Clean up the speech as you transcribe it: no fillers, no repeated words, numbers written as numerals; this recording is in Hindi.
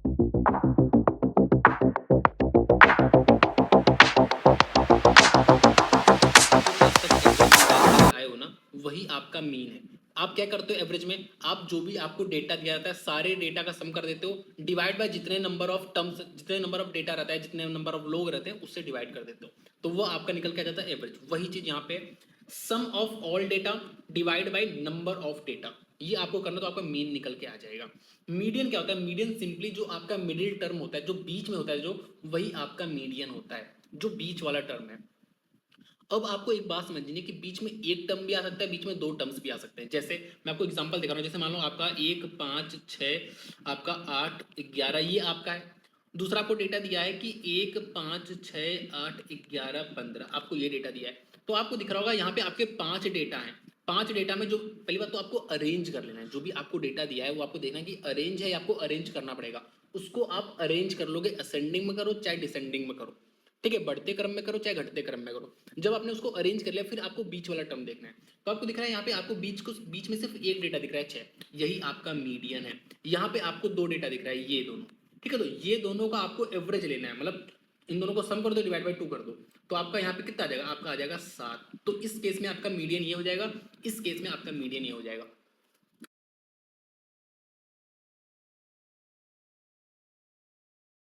आए हो ना, वही आपका मीन है। आप क्या करते हो एवरेज में, आप जो भी आपको डेटा दिया जाता है सारे डेटा का सम कर देते हो, डिवाइड बाय जितने नंबर ऑफ टर्म्स, जितने नंबर ऑफ डेटा रहता है, जितने नंबर ऑफ लोग रहते हैं उससे डिवाइड कर देते हो, तो वो आपका निकल के आ जाता है एवरेज। वही चीज यहाँ पे sum of all data divide by number of data, ये आपको करना तो आपका मीन निकल के आ जाएगा। मीडियन क्या होता है, मीडियन सिंपली जो आपका मिडिल टर्म होता है, जो बीच में होता है, जो वही आपका मीडियन होता है, जो बीच वाला टर्म है। अब आपको एक बात समझनी है कि बीच में एक टर्म भी आ सकता है, बीच में दो टर्म्स भी आ सकते हैं। जैसे मैं आपको एग्जांपल दिखा रहा हूँ, जैसे मान लो आपका 1 5 6 आपका 8 11 ये आपका है। दूसरा आपको डेटा दिया है कि 1 5 6 8 11 15 आपको ये डेटा दिया है। तो आपको दिख रहा होगा यहाँ पे आपके 5 डेटा हैं। 5 डेटा में जो पहली बात तो आपको अरेंज कर लेना है, जो भी आपको डेटा दिया है वो आपको देखना है कि अरेंज है या आपको अरेंज करना पड़ेगा। उसको आप अरेंज कर लोगे, असेंडिंग में करो चाहे डिसेंडिंग में करो, ठीक है, बढ़ते क्रम में करो चाहे घटते क्रम में करो। जब आपने उसको अरेंज कर लिया फिर आपको बीच वाला टर्म देखना है। तो आपको दिख रहा है यहाँ पे आपको बीच में सिर्फ एक डेटा दिख रहा है 6, यही आपका मीडियन है। यहाँ पे आपको दो डेटा दिख रहा है ये दोनों, ठीक है, तो ये दोनों का आपको एवरेज लेना है, मतलब इन दोनों को सम कर दो डिवाइड बाई 2 कर दो, तो आपका यहाँ पे कितना आ जाएगा, आपका आ जाएगा 7। तो इस केस में आपका मीडियन ये हो जाएगा, इस केस में आपका मीडियन ये हो जाएगा।